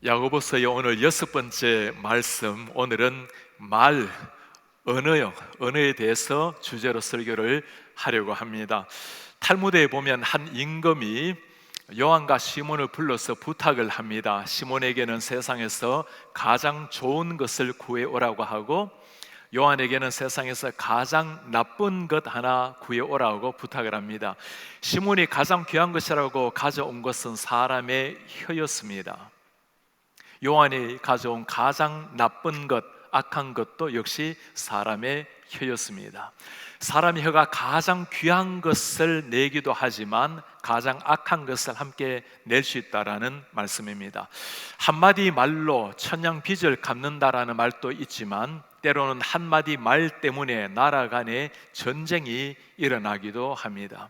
야고보서의 오늘 6번째 말씀, 오늘은 언어에 대해서 주제로 설교를 하려고 합니다. 탈무드에 보면 한 임금이 요한과 시몬을 불러서 부탁을 합니다. 시몬에게는 세상에서 가장 좋은 것을 구해오라고 하고, 요한에게는 세상에서 가장 나쁜 것 하나 구해오라고 부탁을 합니다. 시몬이 가장 귀한 것이라고 가져온 것은 사람의 혀였습니다. 요한이 가져온 가장 나쁜 것, 악한 것도 역시 사람의 혀였습니다. 사람의 혀가 가장 귀한 것을 내기도 하지만 가장 악한 것을 함께 낼 수 있다라는 말씀입니다. 한마디 말로 천냥빚을 갚는다라는 말도 있지만 때로는 한마디 말 때문에 나라 간에 전쟁이 일어나기도 합니다.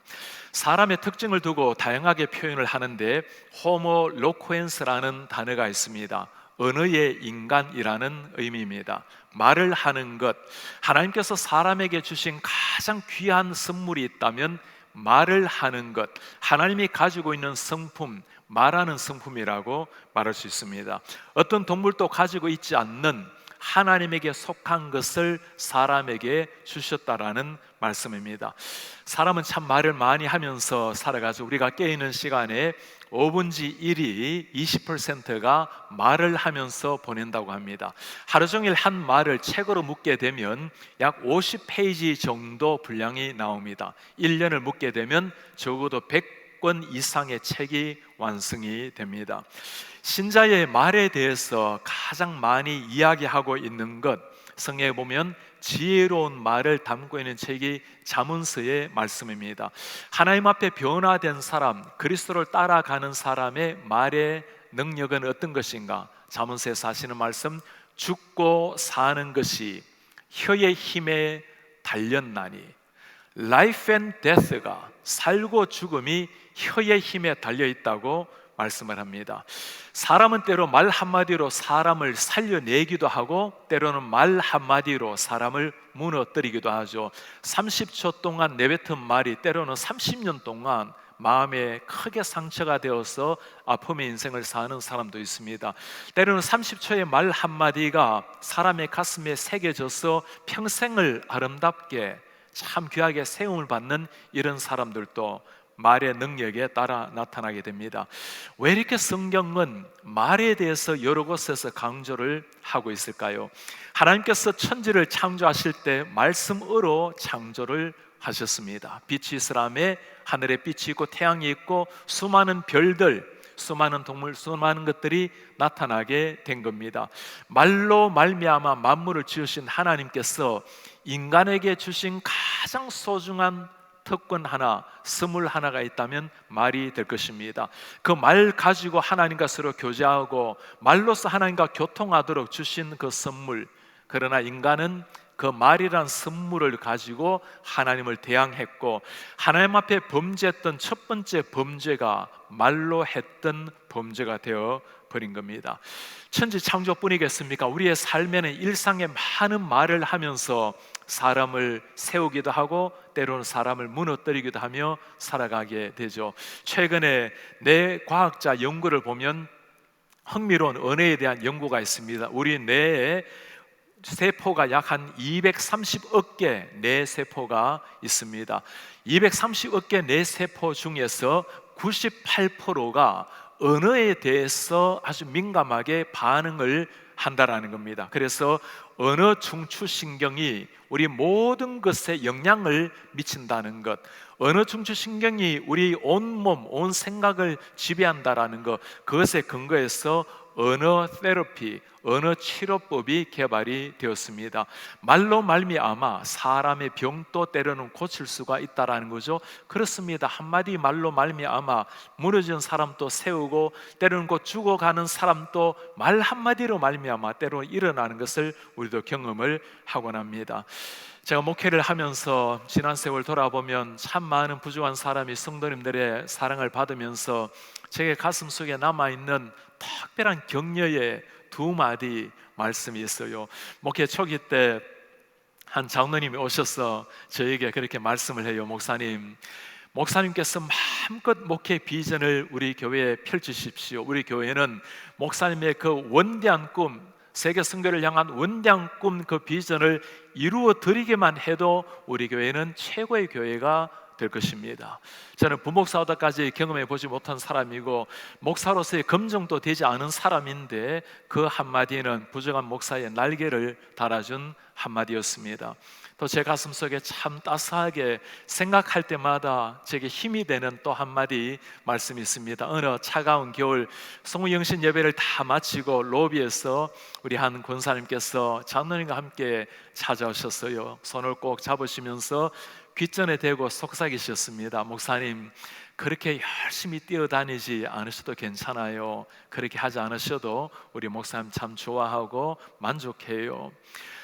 사람의 특징을 두고 다양하게 표현을 하는데 호모 로쿠엔스라는 단어가 있습니다. 언어의 인간이라는 의미입니다. 말을 하는 것, 하나님께서 사람에게 주신 가장 귀한 선물이 있다면 말을 하는 것, 하나님이 가지고 있는 성품, 말하는 성품이라고 말할 수 있습니다. 어떤 동물도 가지고 있지 않는 하나님에게 속한 것을 사람에게 주셨다라는 말씀입니다. 사람은 참 말을 많이 하면서 살아가죠. 우리가 깨어있는 시간에 5분의 1이 20%가 말을 하면서 보낸다고 합니다. 하루 종일 한 말을 책으로 묵게 되면 약 50페이지 정도 분량이 나옵니다. 1년을 묵게 되면 적어도 100권 이상의 책이 완성이 됩니다. 신자의 말에 대해서 가장 많이 이야기하고 있는 것, 성경에 보면 지혜로운 말을 담고 있는 책이 잠언서의 말씀입니다. 하나님 앞에 변화된 사람, 그리스도를 따라가는 사람의 말의 능력은 어떤 것인가? 잠언서에서 하시는 말씀, 죽고 사는 것이 혀의 힘에 달렸나니, Life and Death가, 살고 죽음이 혀의 힘에 달려있다고 말씀을 합니다. 사람은 때로 말 한마디로 사람을 살려내기도 하고 때로는 말 한마디로 사람을 무너뜨리기도 하죠. 30초 동안 내뱉은 말이 때로는 30년 동안 마음에 크게 상처가 되어서 아픔의 인생을 사는 사람도 있습니다. 때로는 30초의 말 한마디가 사람의 가슴에 새겨져서 평생을 아름답게 참 귀하게 세움을 받는 이런 사람들도 말의 능력에 따라 나타나게 됩니다. 왜 이렇게 성경은 말에 대해서 여러 곳에서 강조를 하고 있을까요? 하나님께서 천지를 창조하실 때 말씀으로 창조를 하셨습니다. 빛이 있으라매 하늘에 빛이 있고 태양이 있고 수많은 별들, 수많은 동물, 수많은 것들이 나타나게 된 겁니다. 말로 말미암아 만물을 지으신 하나님께서 인간에게 주신 가장 소중한 특권 하나, 선물 하나가 있다면 말이 될 것입니다. 그 말 가지고 하나님과 서로 교제하고 말로서 하나님과 교통하도록 주신 그 선물, 그러나 인간은 그 말이란 선물을 가지고 하나님을 대항했고 하나님 앞에 범죄했던 첫 번째 범죄가 말로 했던 범죄가 되어 버린 겁니다. 천지 창조뿐이겠습니까? 우리의 삶에는 일상에 많은 말을 하면서 사람을 세우기도 하고 때로는 사람을 무너뜨리기도 하며 살아가게 되죠. 최근에 뇌 과학자 연구를 보면 흥미로운 언어에 대한 연구가 있습니다. 우리 뇌에 세포가 약 한 230억 개 뇌세포가 있습니다. 230억 개 뇌세포 중에서 98%가 언어에 대해서 아주 민감하게 반응을 한다라는 겁니다. 그래서 언어 중추신경이 우리 모든 것에 영향을 미친다는 것, 언어 중추신경이 우리 온몸, 온 생각을 지배한다라는 것, 그것에 근거해서 언어 테라피, 언어 치료법이 개발이 되었습니다. 말로 말미암아 사람의 병도 때로는 고칠 수가 있다라는 거죠. 그렇습니다. 한마디 말로 말미암아 무너진 사람도 세우고, 때로는 곧 죽어가는 사람도 말 한마디로 말미암아 때로는 일어나는 것을 우리도 경험을 하곤 합니다. 제가 목회를 하면서 지난 세월 돌아보면 참 많은 부족한 사람이 성도님들의 사랑을 받으면서 제게 가슴 속에 남아있는 특별한 격려의 두 마디 말씀이 있어요. 목회 초기 때 한 장로님이 오셔서 저에게 그렇게 말씀을 해요. 목사님께서 마음껏 목회 비전을 우리 교회에 펼치십시오. 우리 교회는 목사님의 그 원대한 꿈, 세계 선교를 향한 원대한 꿈, 그 비전을 이루어 드리기만 해도 우리 교회는 최고의 교회가 될 것입니다. 저는 부목사로까지 경험해 보지 못한 사람이고 목사로서의 검증도 되지 않은 사람인데, 그 한마디는 부족한 목사의 날개를 달아준 한마디였습니다. 또 제 가슴 속에 참 따스하게 생각할 때마다 제게 힘이 되는 또 한마디 말씀이 있습니다. 어느 차가운 겨울 성우영신 예배를 다 마치고 로비에서 우리 한 권사님께서 장로님과 함께 찾아오셨어요. 손을 꼭 잡으시면서 귓전에 대고 속삭이셨습니다. 목사님, 그렇게 열심히 뛰어다니지 않으셔도 괜찮아요. 그렇게 하지 않으셔도 우리 목사님 참 좋아하고 만족해요.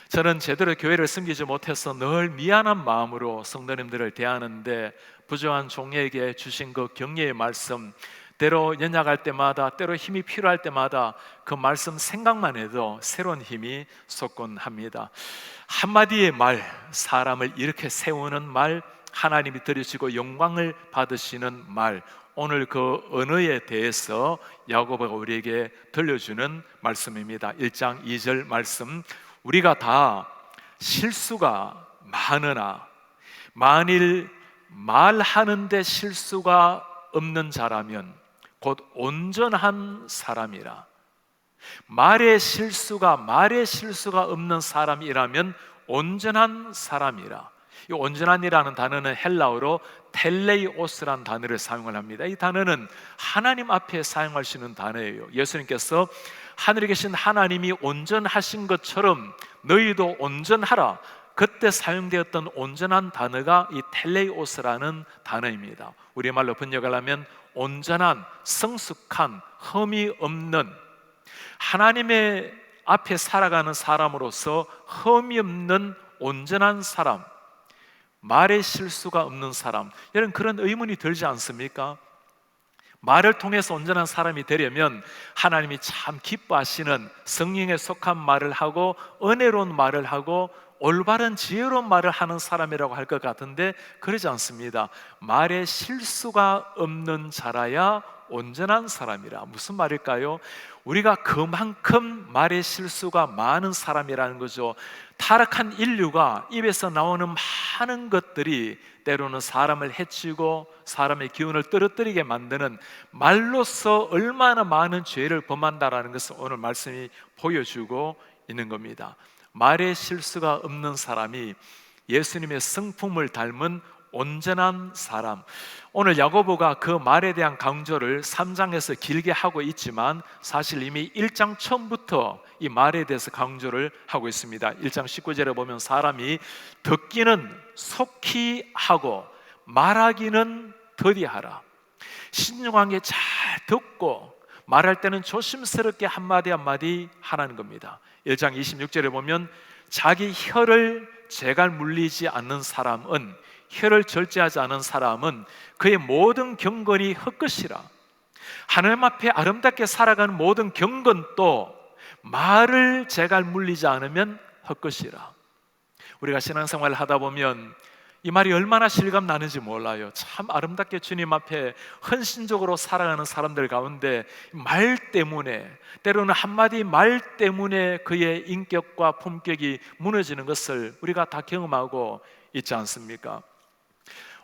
저는 제대로 교회를 섬기지 못해서 늘 미안한 마음으로 성도님들을 대하는데, 부족한 종에게 주신 그 격려의 말씀, 때로 연약할 때마다, 때로 힘이 필요할 때마다 그 말씀 생각만 해도 새로운 힘이 솟곤 합니다. 한마디의 말, 사람을 이렇게 세우는 말, 하나님이 들으시고 영광을 받으시는 말, 오늘 그 언어에 대해서 야고보가 우리에게 들려주는 말씀입니다. 1장 2절 말씀, 우리가 다 실수가 많으나 만일 말하는데 실수가 없는 자라면 곧 온전한 사람이라. 말의 실수가 없는 사람이라면 온전한 사람이라. 이 온전한이라는 단어는 헬라어로 텔레이오스라는 단어를 사용을 합니다. 이 단어는 하나님 앞에 사용하시는 단어예요. 예수님께서 하늘에 계신 하나님이 온전하신 것처럼 너희도 온전하라, 그때 사용되었던 온전한 단어가 이 텔레이오스라는 단어입니다. 우리말로 번역을 하면 온전한, 성숙한, 흠이 없는, 하나님의 앞에 살아가는 사람으로서 흠이 없는 온전한 사람, 말의 실수가 없는 사람. 여러분, 그런 의문이 들지 않습니까? 말을 통해서 온전한 사람이 되려면 하나님이 참 기뻐하시는 성령에 속한 말을 하고 은혜로운 말을 하고 올바른 지혜로운 말을 하는 사람이라고 할 것 같은데, 그러지 않습니다. 말에 실수가 없는 자라야 온전한 사람이라. 무슨 말일까요? 우리가 그만큼 말에 실수가 많은 사람이라는 거죠. 타락한 인류가 입에서 나오는 많은 것들이 때로는 사람을 해치고 사람의 기운을 떨어뜨리게 만드는, 말로서 얼마나 많은 죄를 범한다라는 것을 오늘 말씀이 보여주고 있는 겁니다. 말에 실수가 없는 사람이 예수님의 성품을 닮은 온전한 사람. 오늘 야고보가 그 말에 대한 강조를 3장에서 길게 하고 있지만 사실 이미 1장 처음부터 이 말에 대해서 강조를 하고 있습니다. 1장 19절에 보면 사람이 듣기는 속히 하고 말하기는 더디하라. 신중하게 잘 듣고 말할 때는 조심스럽게 한마디 한마디 하라는 겁니다. 1장 26절에 보면 자기 혀를 재갈 물리지 않는 사람은, 혀를 절제하지 않은 사람은 그의 모든 경건이 헛것이라. 하나님 앞에 아름답게 살아가는 모든 경건도 말을 재갈 물리지 않으면 헛것이라. 우리가 신앙생활을 하다 보면 이 말이 얼마나 실감 나는지 몰라요. 참 아름답게 주님 앞에 헌신적으로 살아가는 사람들 가운데 말 때문에, 때로는 한마디 말 때문에 그의 인격과 품격이 무너지는 것을 우리가 다 경험하고 있지 않습니까?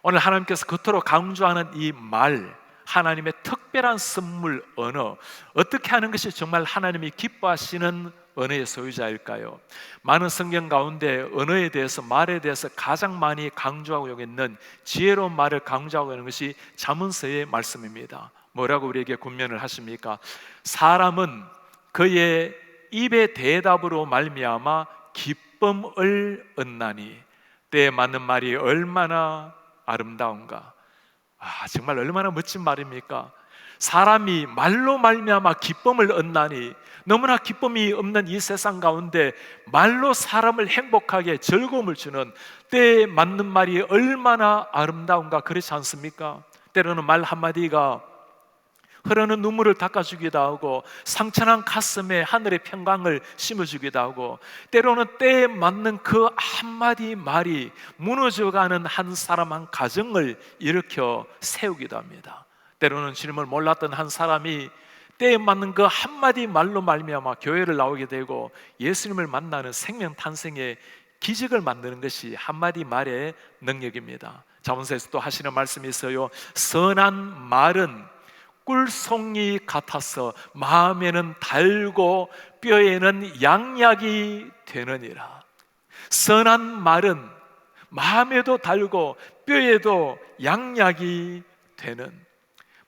오늘 하나님께서 그토록 강조하는 이 말, 하나님의 특별한 선물 언어, 어떻게 하는 것이 정말 하나님이 기뻐하시는 언어의 소유자일까요? 많은 성경 가운데 언어에 대해서, 말에 대해서 가장 많이 강조하고 있는, 지혜로운 말을 강조하고 있는 것이 잠언서의 말씀입니다. 뭐라고 우리에게 권면을 하십니까? 사람은 그의 입의 대답으로 말미암아 기쁨을 얻나니 때에 맞는 말이 얼마나 아름다운가. 정말 얼마나 멋진 말입니까? 사람이 말로 말미암아 기쁨을 얻나니, 너무나 기쁨이 없는 이 세상 가운데 말로 사람을 행복하게 즐거움을 주는 때에 맞는 말이 얼마나 아름다운가. 그렇지 않습니까? 때로는 말 한마디가 흐르는 눈물을 닦아주기도 하고 상처난 가슴에 하늘의 평강을 심어주기도 하고, 때로는 때에 맞는 그 한마디 말이 무너져가는 한 사람 한 가정을 일으켜 세우기도 합니다. 때로는 주님을 몰랐던 한 사람이 때에 맞는 그 한마디 말로 말미암아 교회를 나오게 되고 예수님을 만나는 생명 탄생의 기적을 만드는 것이 한마디 말의 능력입니다. 자문서에서 또 하시는 말씀이 있어요. 선한 말은 꿀송이 같아서 마음에는 달고 뼈에는 양약이 되느니라. 선한 말은 마음에도 달고 뼈에도 양약이 되는,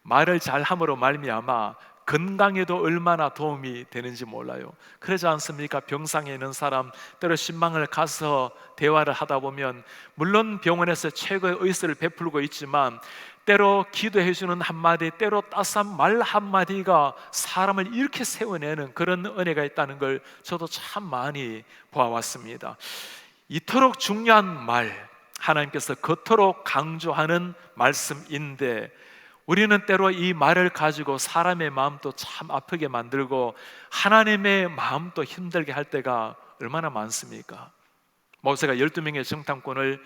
말을 잘함으로 말미암아 건강에도 얼마나 도움이 되는지 몰라요. 그러지 않습니까? 병상에 있는 사람, 때로 신방을 가서 대화를 하다 보면 물론 병원에서 최고의 의사를 베풀고 있지만 때로 기도해 주는 한마디, 때로 따스한 말 한마디가 사람을 이렇게 세워내는 그런 은혜가 있다는 걸 저도 참 많이 보아왔습니다. 이토록 중요한 말, 하나님께서 그토록 강조하는 말씀인데 우리는 때로 이 말을 가지고 사람의 마음도 참 아프게 만들고 하나님의 마음도 힘들게 할 때가 얼마나 많습니까? 모세가 12명의 정탐꾼을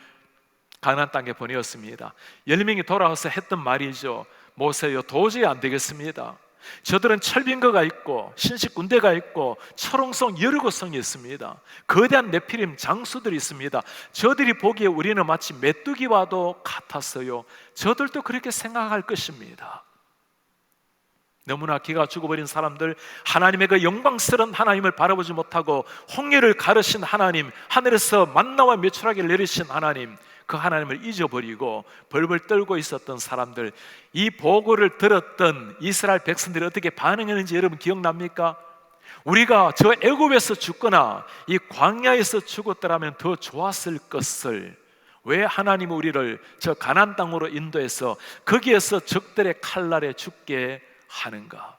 가나안 땅에 보내었습니다. 10명이 돌아와서 했던 말이죠. 모세요, 도저히 안 되겠습니다. 저들은 철빙거가 있고 신식 군대가 있고 철옹성 여리고성이 있습니다. 거대한 네피림 장수들이 있습니다. 저들이 보기에 우리는 마치 메뚜기와도 같았어요. 저들도 그렇게 생각할 것입니다. 너무나 기가 죽어버린 사람들, 하나님의 그 영광스러운 하나님을 바라보지 못하고 홍해를 가르신 하나님, 하늘에서 만나와 메추라기를 내리신 하나님, 그 하나님을 잊어버리고 벌벌 떨고 있었던 사람들, 이 보고를 들었던 이스라엘 백성들이 어떻게 반응했는지 여러분 기억납니까? 우리가 저 애굽에서 죽거나 이 광야에서 죽었더라면 더 좋았을 것을 왜 하나님은 우리를 저 가나안 땅으로 인도해서 거기에서 적들의 칼날에 죽게 하는가?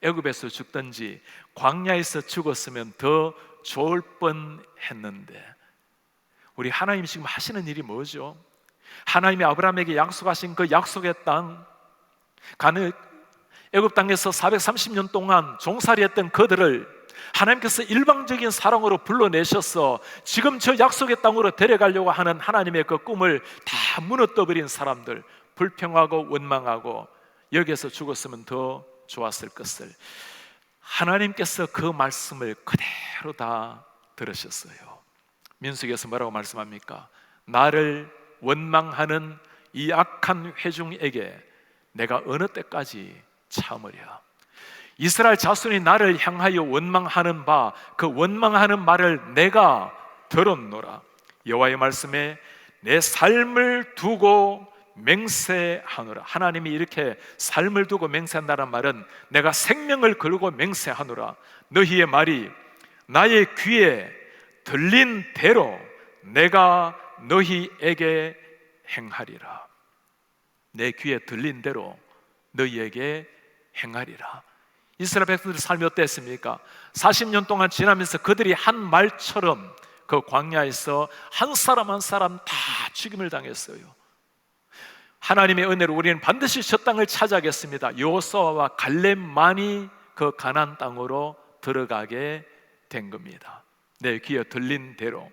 애굽에서 죽든지 광야에서 죽었으면 더 좋을 뻔했는데 우리 하나님 지금 하시는 일이 뭐죠? 하나님이 아브라함에게 약속하신 그 약속의 땅, 애굽 땅에서 430년 동안 종살이했던 그들을 하나님께서 일방적인 사랑으로 불러내셔서 지금 저 약속의 땅으로 데려가려고 하는 하나님의 그 꿈을 다 무너뜨려버린 사람들, 불평하고 원망하고 여기에서 죽었으면 더 좋았을 것을 하나님께서 그 말씀을 그대로 다 들으셨어요. 민수기에서 뭐라고 말씀합니까? 나를 원망하는 이 악한 회중에게 내가 어느 때까지 참으랴. 이스라엘 자손이 나를 향하여 원망하는 바, 그 원망하는 말을 내가 들었노라. 여호와의 말씀에 내 삶을 두고 맹세하노라. 하나님이 이렇게 삶을 두고 맹세한다는 말은 내가 생명을 걸고 맹세하노라. 너희의 말이 나의 귀에 들린 대로 내가 너희에게 행하리라. 내 귀에 들린 대로 너희에게 행하리라. 이스라엘 백성들의 삶이 어땠습니까? 40년 동안 지나면서 그들이 한 말처럼 그 광야에서 한 사람 한 사람 다 죽임을 당했어요. 하나님의 은혜로 우리는 반드시 저 땅을 차지하겠습니다. 여호수아와 갈렙만이 그 가나안 땅으로 들어가게 된 겁니다. 내 귀에 들린 대로.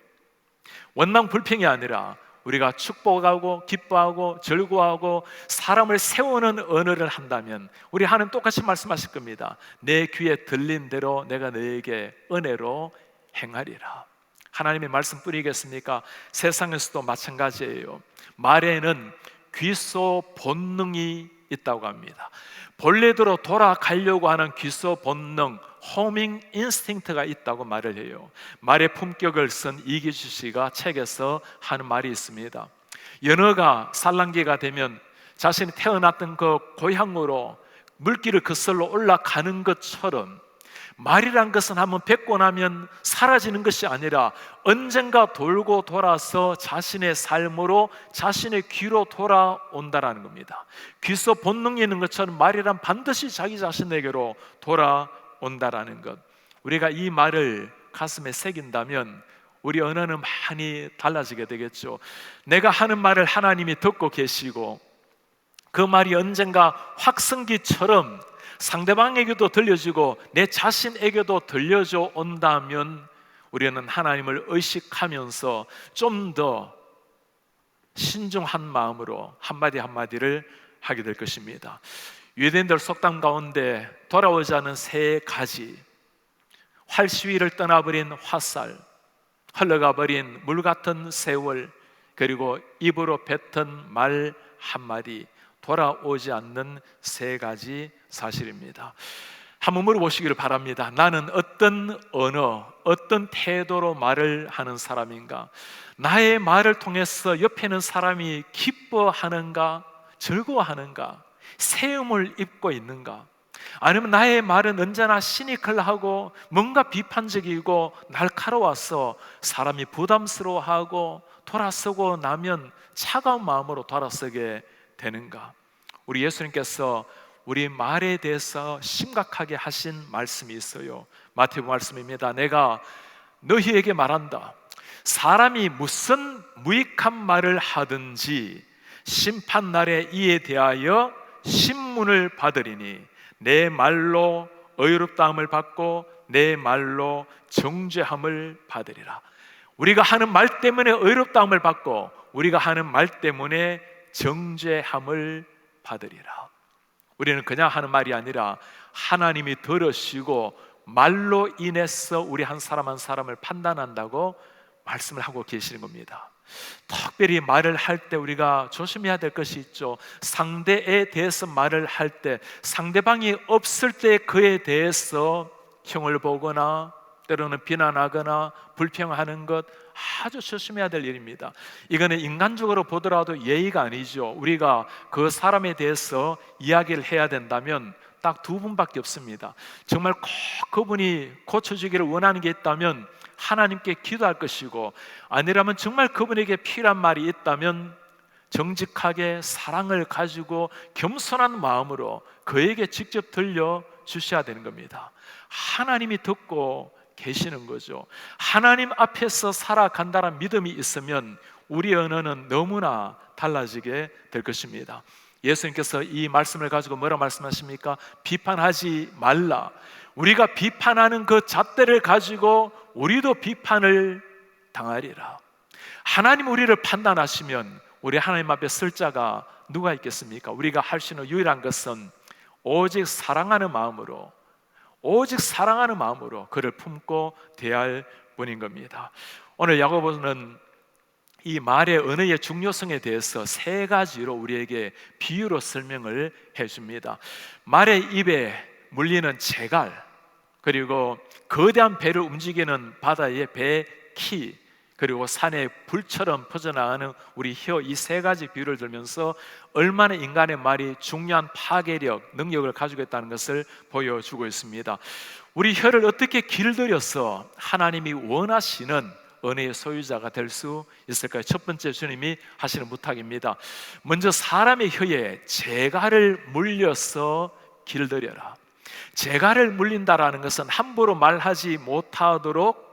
원망 불평이 아니라 우리가 축복하고 기뻐하고 즐거워하고 사람을 세우는 언어를 한다면 우리 하나님 똑같이 말씀하실 겁니다. 내 귀에 들린 대로 내가 너에게 은혜로 행하리라. 하나님의 말씀 뿐이겠습니까? 세상에서도 마찬가지예요. 말에는 귀소 본능이 있다고 합니다. 본래대로 돌아가려고 하는 귀소 본능, 호밍 인스팅트가 있다고 말을 해요. 말의 품격을 쓴 이기주 씨가 책에서 하는 말이 있습니다. 연어가 산란기가 되면 자신이 태어났던 그 고향으로 물길을 거슬러 올라가는 것처럼 말이란 것은 한번 뱉고 나면 사라지는 것이 아니라 언젠가 돌고 돌아서 자신의 삶으로, 자신의 귀로 돌아온다라는 겁니다. 귀서 본능이 있는 것처럼 말이란 반드시 자기 자신에게로 돌아온다라는 것, 우리가 이 말을 가슴에 새긴다면 우리 언어는 많이 달라지게 되겠죠. 내가 하는 말을 하나님이 듣고 계시고 그 말이 언젠가 확성기처럼 상대방에게도 들려지고 내 자신에게도 들려져 온다면 우리는 하나님을 의식하면서 좀 더 신중한 마음으로 한마디 한마디를 하게 될 것입니다. 유대인들 속담 가운데 돌아오지 않은 세 가지, 활시위를 떠나버린 화살, 흘러가버린 물같은 세월, 그리고 입으로 뱉은 말 한마디, 돌아오지 않는 세 가지 사실입니다. 한번 물어보시기를 바랍니다. 나는 어떤 언어, 어떤 태도로 말을 하는 사람인가? 나의 말을 통해서 옆에 있는 사람이 기뻐하는가? 즐거워하는가? 세움을 입고 있는가? 아니면 나의 말은 언제나 시니컬하고 뭔가 비판적이고 날카로워서 사람이 부담스러워하고 돌아서고 나면 차가운 마음으로 돌아서게 되는가? 우리 예수님께서 우리 말에 대해서 심각하게 하신 말씀이 있어요. 마태복음 말씀입니다. 내가 너희에게 말한다. 사람이 무슨 무익한 말을 하든지 심판날에 이에 대하여 신문을 받으리니 내 말로 의롭다함을 받고 내 말로 정죄함을 받으리라. 우리가 하는 말 때문에 의롭다함을 받고 우리가 하는 말 때문에 정죄함을 받으리라. 우리는 그냥 하는 말이 아니라 하나님이 들으시고 말로 인해서 우리 한 사람 한 사람을 판단한다고 말씀을 하고 계시는 겁니다. 특별히 말을 할 때 우리가 조심해야 될 것이 있죠. 상대에 대해서 말을 할 때, 상대방이 없을 때 그에 대해서 형을 보거나 때로는 비난하거나 불평하는 것 아주 조심해야 될 일입니다. 이거는 인간적으로 보더라도 예의가 아니죠. 우리가 그 사람에 대해서 이야기를 해야 된다면 딱 두 분밖에 없습니다. 정말 꼭 그분이 고쳐지기를 원하는 게 있다면 하나님께 기도할 것이고, 아니라면 정말 그분에게 필요한 말이 있다면 정직하게 사랑을 가지고 겸손한 마음으로 그에게 직접 들려주셔야 되는 겁니다. 하나님이 듣고 계시는 거죠. 하나님 앞에서 살아간다는 믿음이 있으면 우리 언어는 너무나 달라지게 될 것입니다. 예수님께서 이 말씀을 가지고 뭐라 말씀하십니까? 비판하지 말라. 우리가 비판하는 그 잣대를 가지고 우리도 비판을 당하리라. 하나님 우리를 판단하시면 우리 하나님 앞에 쓸 자가 누가 있겠습니까? 우리가 할 수 있는 유일한 것은 오직 사랑하는 마음으로, 오직 사랑하는 마음으로 그를 품고 대할 뿐인 겁니다. 오늘 야고보는 이 말의 언어의 중요성에 대해서 세 가지로 우리에게 비유로 설명을 해줍니다. 말의 입에 물리는 재갈, 그리고 거대한 배를 움직이는 바다의 배 키, 그리고 산의 불처럼 퍼져나가는 우리 혀, 이 세 가지 비유를 들면서 얼마나 인간의 말이 중요한 파괴력, 능력을 가지고 있다는 것을 보여주고 있습니다. 우리 혀를 어떻게 길들여서 하나님이 원하시는 은혜의 소유자가 될 수 있을까요? 첫 번째 주님이 하시는 부탁입니다. 먼저 사람의 혀에 재갈을 물려서 길들여라. 재갈을 물린다라는 것은 함부로 말하지 못하도록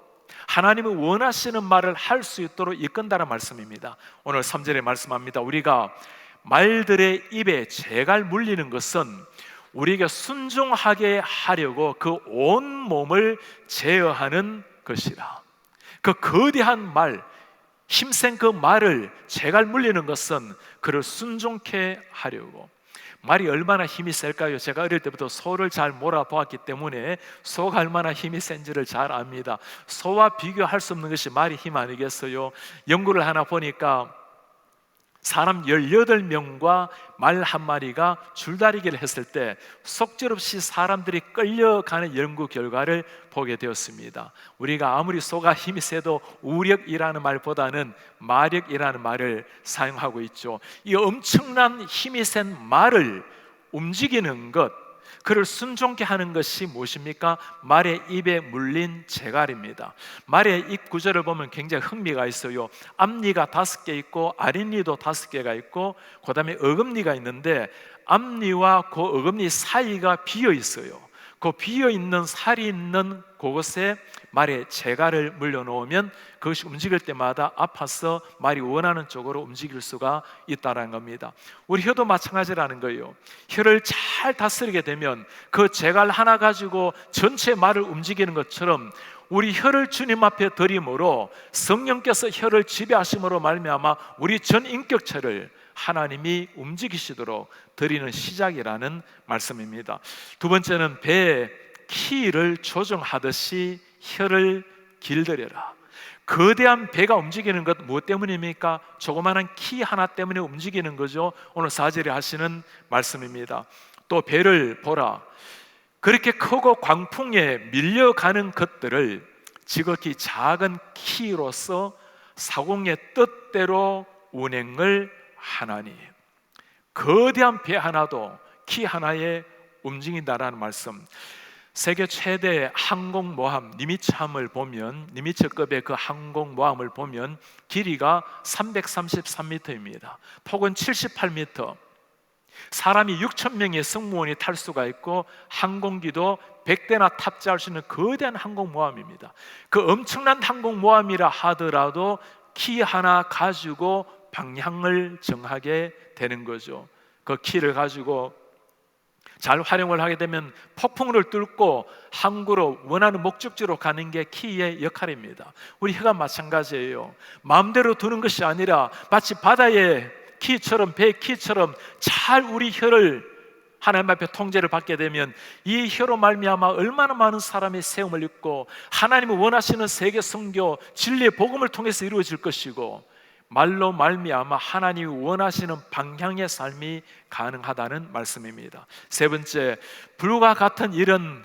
하나님이 원하시는 말을 할 수 있도록 이끈다는 말씀입니다. 오늘 3절에 말씀합니다. 우리가 말들의 입에 재갈 물리는 것은 우리가 순종하게 하려고 그 온 몸을 제어하는 것이라. 그 거대한 말, 힘센 그 말을 재갈 물리는 것은 그를 순종케 하려고. 말이 얼마나 힘이 셀까요? 제가 어릴 때부터 소를 잘 몰아보았기 때문에 소가 얼마나 힘이 센지를 잘 압니다. 소와 비교할 수 없는 것이 말이 힘 아니겠어요? 연구를 하나 보니까 사람 18명과 말 한 마리가 줄다리기를 했을 때 속절없이 사람들이 끌려가는 연구 결과를 보게 되었습니다. 우리가 아무리 소가 힘이 세도 우력이라는 말보다는 마력이라는 말을 사용하고 있죠. 이 엄청난 힘이 센 말을 움직이는 것, 그를 순종케 하는 것이 무엇입니까? 말의 입에 물린 재갈입니다. 말의 입 구절을 보면 굉장히 흥미가 있어요. 앞니가 5개 있고 아랫니도 5개가 있고 그 다음에 어금니가 있는데 앞니와 그 어금니 사이가 비어 있어요. 그 비어 있는 살이 있는 그곳에 말의 재갈을 물려놓으면 그것이 움직일 때마다 아파서 말이 원하는 쪽으로 움직일 수가 있다는 겁니다. 우리 혀도 마찬가지라는 거예요. 혀를 잘 다스리게 되면 그 재갈 하나 가지고 전체 말을 움직이는 것처럼 우리 혀를 주님 앞에 드림으로 성령께서 혀를 지배하심으로 말미암아 우리 전 인격체를 하나님이 움직이시도록 드리는 시작이라는 말씀입니다. 두 번째는 배의 키를 조정하듯이 혀를 길들여라. 거대한 배가 움직이는 것 무엇 때문입니까? 조그마한 키 하나 때문에 움직이는 거죠. 오늘 4절에 하시는 말씀입니다. 또 배를 보라. 그렇게 크고 광풍에 밀려가는 것들을 지극히 작은 키로서 사공의 뜻대로 운행을 하나니, 거대한 배 하나도 키 하나에 움직인다라는 말씀. 세계 최대 항공모함 니미츠함을 보면, 니미츠급의 그 항공모함을 보면 길이가 333m입니다. 폭은 78m. 사람이 6,000명의 승무원이 탈 수가 있고 항공기도 100대나 탑재할 수 있는 거대한 항공모함입니다. 그 엄청난 항공모함이라 하더라도 키 하나 가지고 방향을 정하게 되는 거죠. 그 키를 가지고 잘 활용을 하게 되면 폭풍을 뚫고 항구로 원하는 목적지로 가는 게 키의 역할입니다. 우리 혀가 마찬가지예요. 마음대로 두는 것이 아니라 마치 바다의 키처럼, 배 키처럼 잘 우리 혀를 하나님 앞에 통제를 받게 되면 이 혀로 말미암아 얼마나 많은 사람의 세움을 입고 하나님이 원하시는 세계 선교, 진리의 복음을 통해서 이루어질 것이고, 말로 말미암아 하나님이 원하시는 방향의 삶이 가능하다는 말씀입니다. 세 번째, 불과 같은 이런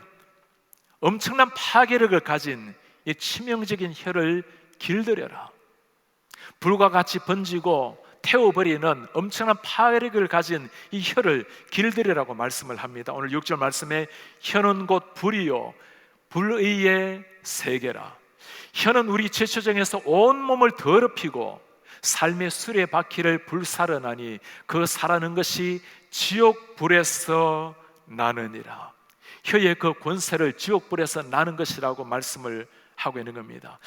엄청난 파괴력을 가진 이 치명적인 혀를 길들여라. 불과 같이 번지고 태워버리는 엄청난 파괴력을 가진 이 혀를 길들이라고 말씀을 합니다. 오늘 6절 말씀에 혀는 곧 불이요 불의의 세계라. 혀는 우리 제초정에서 온몸을 더럽히고 삶의 수레바퀴를 불사르나니 그 사라는 것이 지옥불에서 나느니라. 혀의 그 권세를 지옥불에서 나는 것이라고 말씀을 하고 있는 겁니다.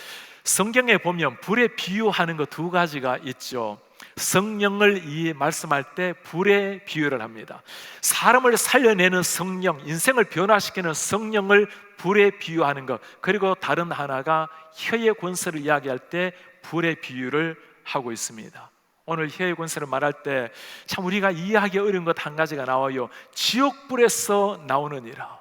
성경에 보면 불에 비유하는 거 두 가지가 있죠. 성령을 말씀할 때 불에 비유를 합니다. 사람을 살려내는 성령, 인생을 변화시키는 성령을 불에 비유하는 것, 그리고 다른 하나가 혀의 권세를 이야기할 때 불의 비유를 하고 있습니다. 오늘 혀의 권세를 말할 때 참 우리가 이해하기 어려운 것 한 가지가 나와요. 지옥불에서 나오느니라.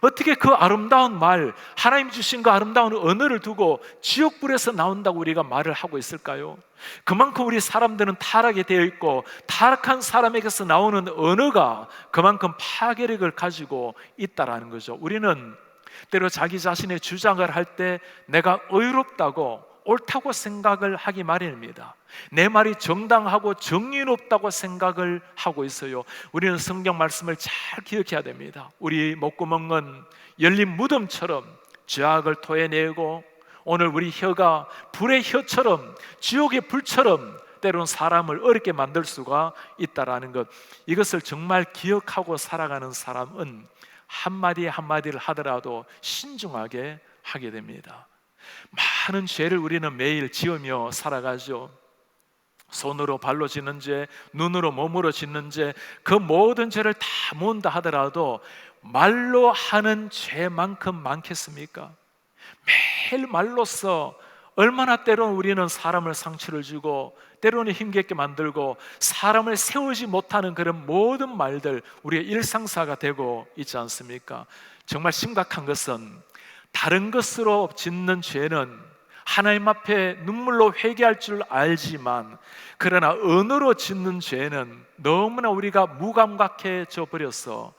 어떻게 그 아름다운 말, 하나님 주신 그 아름다운 언어를 두고 지옥불에서 나온다고 우리가 말을 하고 있을까요? 그만큼 우리 사람들은 타락이 되어 있고, 타락한 사람에게서 나오는 언어가 그만큼 파괴력을 가지고 있다라는 거죠. 우리는 때로 자기 자신의 주장을 할 때 내가 의롭다고 옳다고 생각을 하기 마련입니다. 내 말이 정당하고 정의롭다고 생각을 하고 있어요. 우리는 성경 말씀을 잘 기억해야 됩니다. 우리 목구멍은 열린 무덤처럼 죄악을 토해내고, 오늘 우리 혀가 불의 혀처럼, 지옥의 불처럼 때로는 사람을 어렵게 만들 수가 있다라는 것, 이것을 정말 기억하고 살아가는 사람은 한마디 한마디를 하더라도 신중하게 하게 됩니다. 많은 죄를 우리는 매일 지으며 살아가죠. 손으로 발로 짓는 죄, 눈으로 몸으로 짓는 죄, 그 모든 죄를 다 모은다 하더라도 말로 하는 죄만큼 많겠습니까? 매일 말로써 얼마나 때로는 우리는 사람을 상처를 주고, 때로는 힘겹게 만들고, 사람을 세우지 못하는 그런 모든 말들, 우리의 일상사가 되고 있지 않습니까? 정말 심각한 것은 다른 것으로 짓는 죄는 하나님 앞에 눈물로 회개할 줄 알지만, 그러나 언어로 짓는 죄는 너무나 우리가 무감각해져 버려서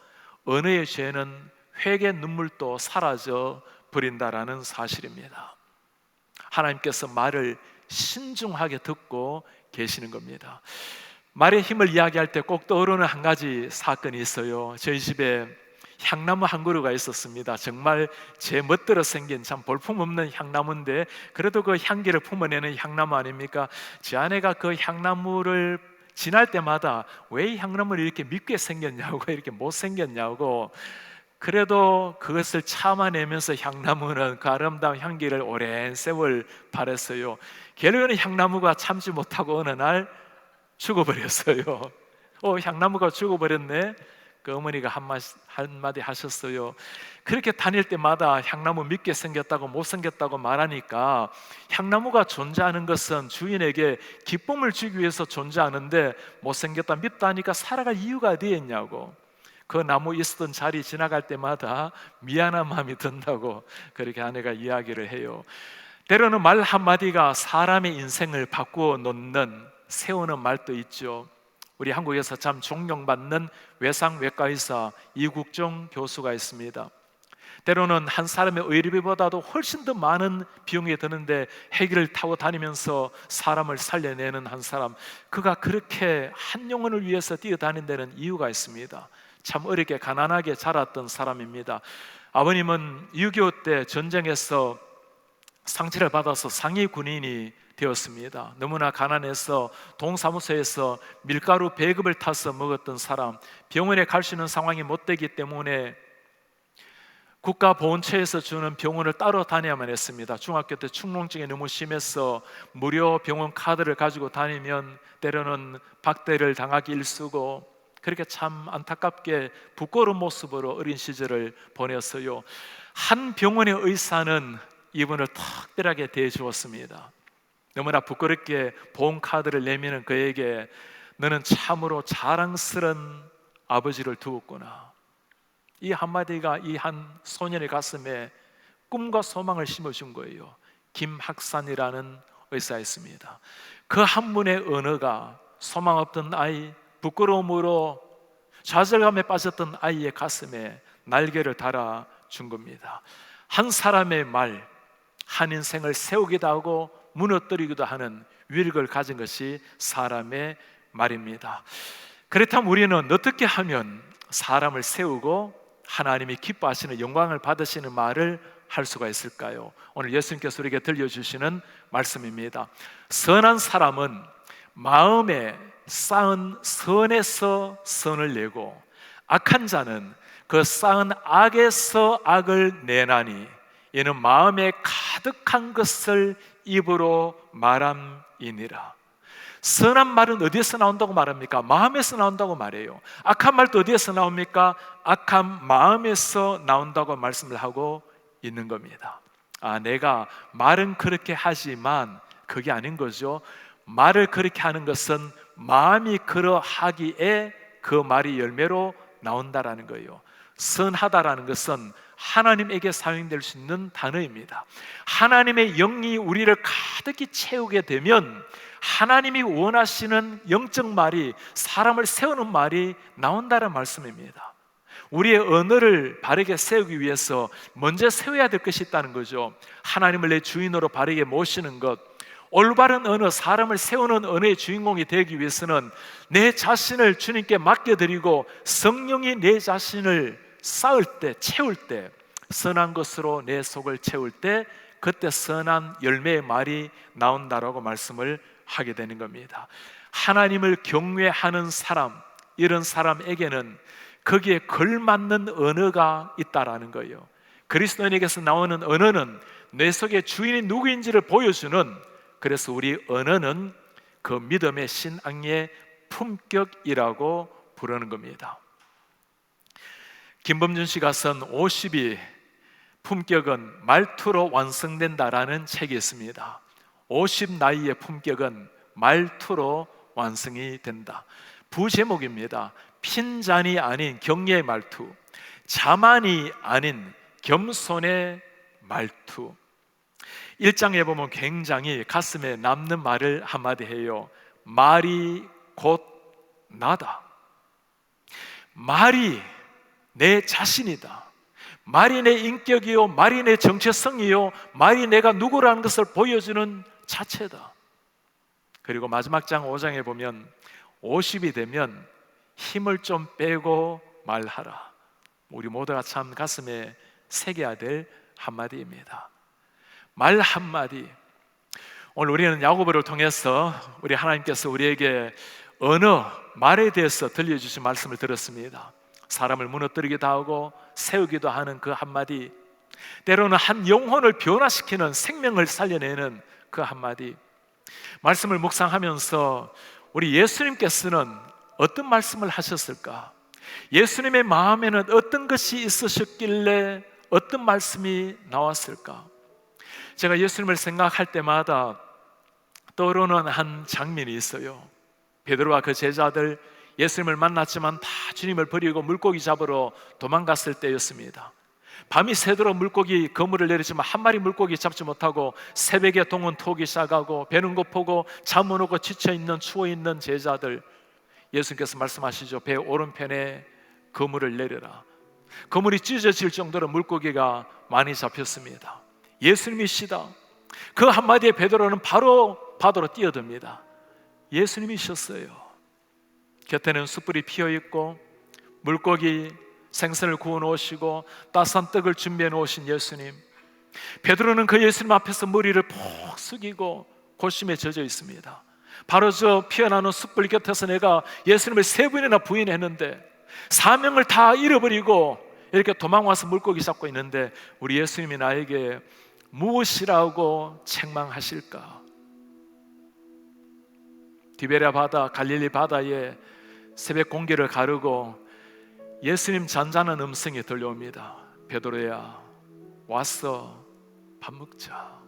언어의 죄는 회개 눈물도 사라져 버린다라는 사실입니다. 하나님께서 말을 신중하게 듣고 계시는 겁니다. 말의 힘을 이야기할 때 꼭 떠오르는 한 가지 사건이 있어요. 저희 집에 향나무 한 그루가 있었습니다. 정말 제 멋대로 생긴 참 볼품없는 향나무인데 그래도 그 향기를 품어내는 향나무 아닙니까? 제 아내가 그 향나무를 지날 때마다 왜 이 향나무를 이렇게 밉게 생겼냐고, 이렇게 못생겼냐고, 그래도 그것을 참아내면서 향나무는 그 아름다운 향기를 오랜 세월 발했어요. 결국에는 향나무가 참지 못하고 어느 날 죽어버렸어요. 향나무가 죽어버렸네. 그 어머니가 한마디 하셨어요. 그렇게 다닐 때마다 향나무 밉게 생겼다고 못생겼다고 말하니까 향나무가 존재하는 것은 주인에게 기쁨을 주기 위해서 존재하는데 못생겼다 밉다 하니까 살아갈 이유가 어디에 있냐고, 그 나무 있었던 자리 지나갈 때마다 미안한 마음이 든다고 그렇게 아내가 이야기를 해요. 때로는 말 한마디가 사람의 인생을 바꾸어 놓는, 세우는 말도 있죠. 우리 한국에서 참 존경받는 외상외과 의사 이국종 교수가 있습니다. 때로는 한 사람의 의료비보다도 훨씬 더 많은 비용이 드는데 헬기를 타고 다니면서 사람을 살려내는 한 사람, 그가 그렇게 한 영혼을 위해서 뛰어다닌 데는 이유가 있습니다. 참 어렵게 가난하게 자랐던 사람입니다. 아버님은 6.25 때 전쟁에서 상처를 받아서 상위 군인이 되었습니다. 너무나 가난해서 동사무소에서 밀가루 배급을 타서 먹었던 사람, 병원에 갈 수 있는 상황이 못 되기 때문에 국가보훈처에서 주는 병원을 따로 다녀야만 했습니다. 중학교 때 축농증이 너무 심해서 무료 병원 카드를 가지고 다니면 때로는 박대를 당하기 일쑤고, 그렇게 참 안타깝게 부끄러운 모습으로 어린 시절을 보냈어요. 한 병원의 의사는 이분을 특별하게 대해주었습니다. 너무나 부끄럽게 보험카드를 내미는 그에게 너는 참으로 자랑스러운 아버지를 두었구나, 이 한마디가 이 한 소년의 가슴에 꿈과 소망을 심어준 거예요. 김학산이라는 의사였습니다. 그 한 분의 언어가 소망 없던 아이, 부끄러움으로 좌절감에 빠졌던 아이의 가슴에 날개를 달아준 겁니다. 한 사람의 말, 한 인생을 세우기도 하고 무너뜨리기도 하는 위력을 가진 것이 사람의 말입니다. 그렇다면 우리는 어떻게 하면 사람을 세우고 하나님이 기뻐하시는, 영광을 받으시는 말을 할 수가 있을까요? 오늘 예수님께서 우리에게 들려주시는 말씀입니다. 선한 사람은 마음에 쌓은 선에서 선을 내고 악한 자는 그 쌓은 악에서 악을 내나니 이는 마음에 가득한 것을 입으로 말함이니라. 선한 말은 어디에서 나온다고 말합니까? 마음에서 나온다고 말해요. 악한 말도 어디에서 나옵니까? 악한 마음에서 나온다고 말씀을 하고 있는 겁니다. 내가 말은 그렇게 하지만 그게 아닌 거죠. 말을 그렇게 하는 것은 마음이 그러하기에 그 말이 열매로 나온다라는 거예요. 선하다라는 것은 하나님에게 사용될 수 있는 단어입니다. 하나님의 영이 우리를 가득히 채우게 되면 하나님이 원하시는 영적 말이, 사람을 세우는 말이 나온다는 말씀입니다. 우리의 언어를 바르게 세우기 위해서 먼저 세워야 될 것이 있다는 거죠. 하나님을 내 주인으로 바르게 모시는 것, 올바른 언어, 사람을 세우는 언어의 주인공이 되기 위해서는 내 자신을 주님께 맡겨드리고 성령이 내 자신을 쌓을 때, 채울 때, 선한 것으로 내 속을 채울 때 그때 선한 열매의 말이 나온다라고 말씀을 하게 되는 겁니다. 하나님을 경외하는 사람, 이런 사람에게는 거기에 걸맞는 언어가 있다라는 거예요. 그리스도인에게서 나오는 언어는 내 속에 주인이 누구인지를 보여주는, 그래서 우리 언어는 그 믿음의 신앙의 품격이라고 부르는 겁니다. 김범준 씨가 쓴 50이 품격은 말투로 완성된다라는 책이 있습니다. 50 나이의 품격은 말투로 완성이 된다. 부제목입니다. 핀잔이 아닌 경례의 말투, 자만이 아닌 겸손의 말투. 1장에 보면 굉장히 가슴에 남는 말을 한마디 해요. 말이 곧 나다. 말이 내 자신이다. 말이 내 인격이요, 말이 내 정체성이요, 말이 내가 누구라는 것을 보여주는 자체다. 그리고 마지막 장 5장에 보면 50이 되면 힘을 좀 빼고 말하라. 우리 모두가 참 가슴에 새겨야 될 한마디입니다. 말 한마디. 오늘 우리는 야고보를 통해서 우리 하나님께서 우리에게 언어, 말에 대해서 들려주신 말씀을 들었습니다. 사람을 무너뜨리기도 하고 세우기도 하는 그 한마디, 때로는 한 영혼을 변화시키는, 생명을 살려내는 그 한마디. 말씀을 묵상하면서 우리 예수님께서는 어떤 말씀을 하셨을까? 예수님의 마음에는 어떤 것이 있으셨길래 어떤 말씀이 나왔을까? 제가 예수님을 생각할 때마다 떠오르는 한 장면이 있어요. 베드로와 그 제자들, 예수님을 만났지만 다 주님을 버리고 물고기 잡으러 도망갔을 때였습니다. 밤이 새도록 물고기 그물을 내리지만 한 마리 물고기 잡지 못하고 새벽에 동은 토기 시작하고 배는 고프고 잠은 오고 지쳐있는, 추워있는 제자들, 예수님께서 말씀하시죠. 배 오른편에 그물을 내려라. 그물이 찢어질 정도로 물고기가 많이 잡혔습니다. 예수님이시다. 그 한마디에 베드로는 바로 바다로 뛰어듭니다. 예수님이셨어요. 곁에는 숯불이 피어있고 물고기 생선을 구워 놓으시고 따스한 떡을 준비해 놓으신 예수님. 베드로는 그 예수님 앞에서 머리를 푹 숙이고 골심에 젖어 있습니다. 바로 저 피어나는 숯불 곁에서 내가 예수님을 3번이나 부인했는데 사명을 다 잃어버리고 이렇게 도망와서 물고기 잡고 있는데 우리 예수님이 나에게 무엇이라고 책망하실까? 디베랴 바다, 갈릴리 바다에 새벽 공기를 가르고 예수님 잔잔한 음성이 들려옵니다. 베드로야, 왔어, 밥 먹자.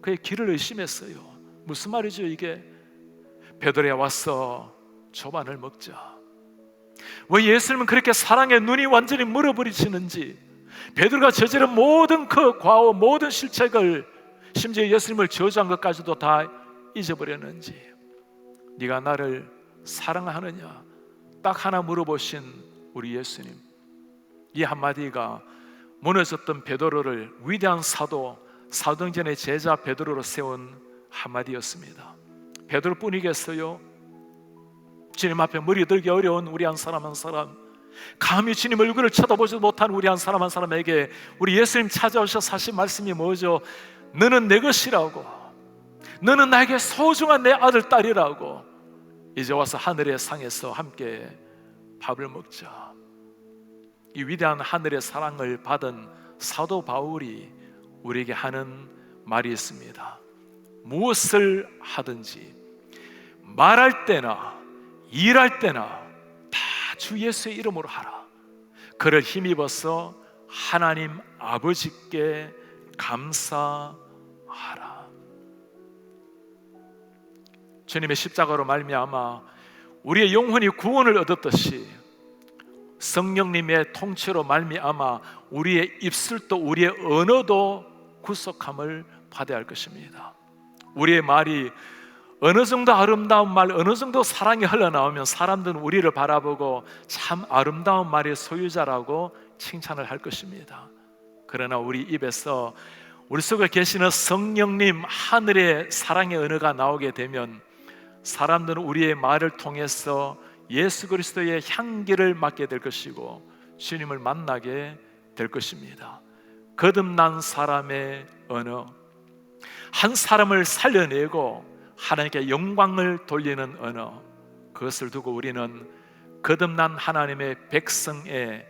그의 길을 의심했어요. 무슨 말이죠 이게? 베드로야, 왔어, 조반을 먹자. 왜 예수님은 그렇게 사랑에 눈이 완전히 멀어버리시는지, 베드로가 저지른 모든 그 과오, 모든 실책을, 심지어 예수님을 저주한 것까지도 다 잊어버렸는지, 네가 나를 사랑하느냐 딱 하나 물어보신 우리 예수님. 이 한마디가 무너졌던 베드로를 위대한 사도, 사도행전의 제자 베드로로 세운 한마디였습니다. 베드로뿐이겠어요? 주님 앞에 머리 들기 어려운 우리 한 사람 한 사람, 감히 주님 얼굴을 쳐다보지 못한 우리 한 사람 한 사람에게 우리 예수님 찾아오셔서 하신 말씀이 뭐죠? 너는 내 것이라고, 너는 나에게 소중한 내 아들 딸이라고, 이제 와서 하늘의 상에서 함께 밥을 먹자. 이 위대한 하늘의 사랑을 받은 사도 바울이 우리에게 하는 말이 있습니다. 무엇을 하든지 말할 때나 일할 때나 다 주 예수의 이름으로 하라. 그를 힘입어서 하나님 아버지께 감사하라. 주님의 십자가로 말미암아 우리의 영혼이 구원을 얻었듯이 성령님의 통치로 말미암아 우리의 입술도 우리의 언어도 구속함을 받아야 할 것입니다. 우리의 말이 어느 정도 아름다운 말, 어느 정도 사랑이 흘러나오면 사람들은 우리를 바라보고 참 아름다운 말의 소유자라고 칭찬을 할 것입니다. 그러나 우리 입에서 우리 속에 계시는 성령님, 하늘의 사랑의 언어가 나오게 되면 사람들은 우리의 말을 통해서 예수 그리스도의 향기를 맡게 될 것이고 주님을 만나게 될 것입니다. 거듭난 사람의 언어, 한 사람을 살려내고 하나님께 영광을 돌리는 언어, 그것을 두고 우리는 거듭난 하나님의 백성의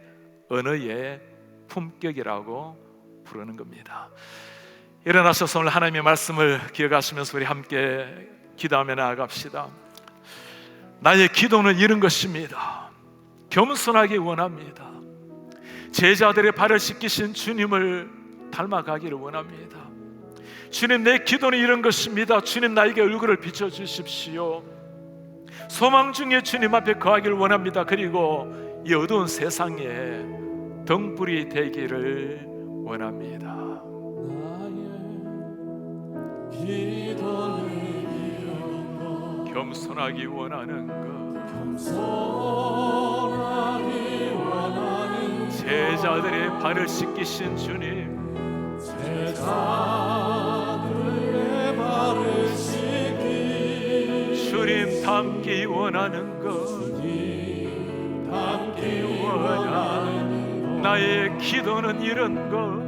언어의 품격이라고 부르는 겁니다. 일어나셔서 오늘 하나님의 말씀을 기억하시면서 우리 함께 기도하며 나아갑시다. 나의 기도는 이런 것입니다. 겸손하기 원합니다. 제자들의 발을 씻기신 주님을 닮아가기를 원합니다. 주님, 내 기도는 이런 것입니다. 주님, 나에게 얼굴을 비춰주십시오. 소망 중에 주님 앞에 거하기를 원합니다. 그리고 이 어두운 세상에 등불이 되기를 원합니다. 겸손하기 원하는 것, 제자들의 발을 씻기신 주님, 제자들의 발을 씻기 주님 닮기 원하는 것, 주님 닮기 원하는 나의 기도는 이런 것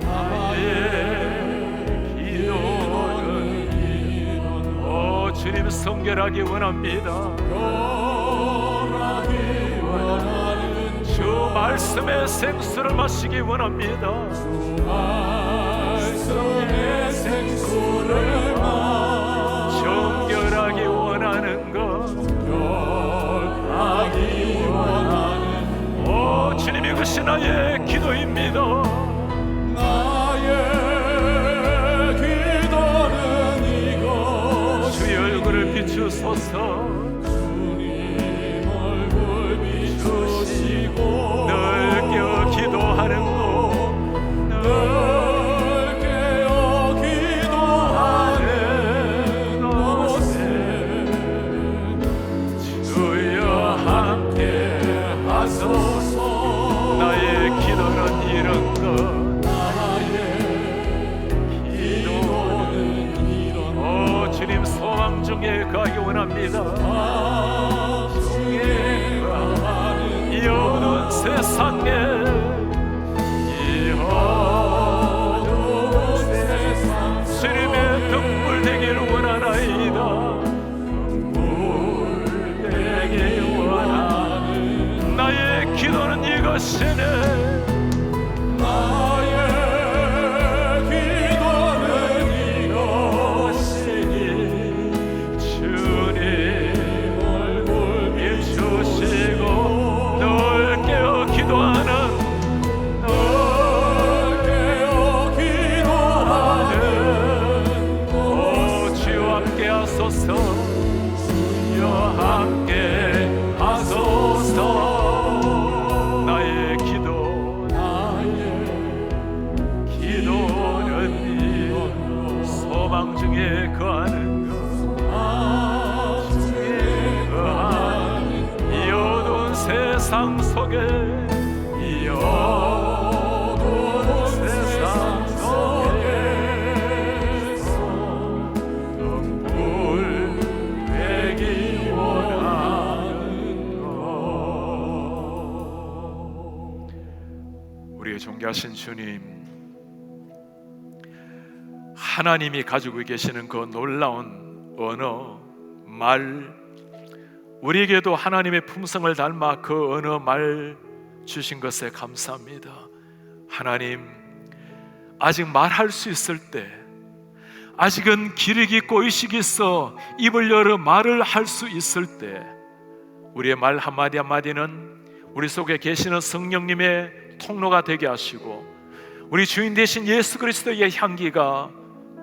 나의 기도는 이런 주님 성결하기 원합니다. 주 말씀의 생수를 마시기 원합니다. 주 말씀의 생수를 정결하기 원하는 것 정결하기 원하는 주님 이것이 나의 기도입니다. 나의 기도는 이것 주의 얼굴을 비추소서. 늘 깨어 기도하는 곳 늘 깨어 기도하는 곳에 주여 함께 하소서. 나의 기도는 이런 것 나의 기도는 이런 것 주님 소망 중에 가기 원합니다. 이 어두운 세상에 주님의 등불 되길 원하나이다. 등불 되길 원하는 나의 기도는 이것이네. 나의 기도는 이것이니 주님 얼굴 비추시고 기도하는 주여 함께 하소서. 주여 함께 하소서. 나의 기도는 소망 중에 거하는 것 이 어두운 세상 속에 우리의 존귀하신 주님, 하나님이 가지고 계시는 그 놀라운 언어, 말, 우리에게도 하나님의 품성을 닮아 그 언어, 말 주신 것에 감사합니다. 하나님, 아직 말할 수 있을 때, 아직은 기력이 있고 의식이 있어 입을 열어 말을 할 수 있을 때, 우리의 말 한마디 한마디는 우리 속에 계시는 성령님의 통로가 되게 하시고 우리 주인 되신 예수 그리스도의 향기가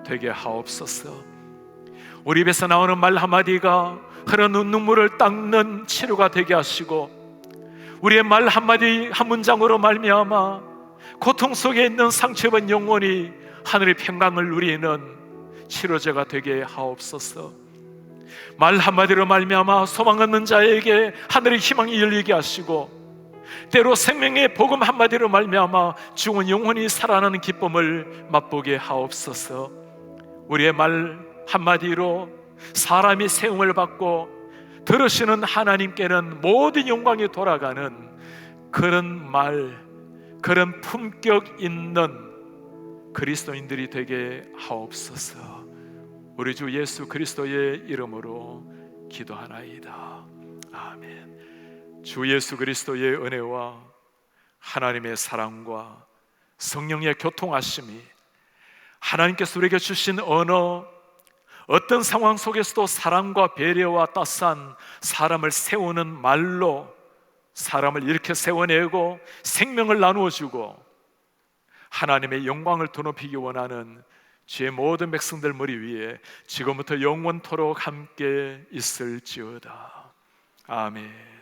되게 하옵소서. 우리 입에서 나오는 말 한마디가 흐르는 눈물을 닦는 치료가 되게 하시고 우리의 말 한마디 한 문장으로 말미암아 고통 속에 있는 상처입은 영혼이 하늘의 평강을 누리는 치료제가 되게 하옵소서. 말 한마디로 말미암아 소망 없는 자에게 하늘의 희망이 열리게 하시고 때로 생명의 복음 한마디로 말미암아 죽은 영혼이 살아나는 기쁨을 맛보게 하옵소서. 우리의 말 한마디로 사람이 세움을 받고 들으시는 하나님께는 모든 영광이 돌아가는 그런 말, 그런 품격 있는 그리스도인들이 되게 하옵소서. 우리 주 예수 그리스도의 이름으로 기도하나이다. 아멘. 주 예수 그리스도의 은혜와 하나님의 사랑과 성령의 교통하심이 하나님께서 우리에게 주신 언어, 어떤 상황 속에서도 사랑과 배려와 따스한 사람을 세우는 말로 사람을 이렇게 세워내고 생명을 나누어주고 하나님의 영광을 드높이기 원하는 주의 모든 백성들 머리 위에 지금부터 영원토록 함께 있을지어다. 아멘.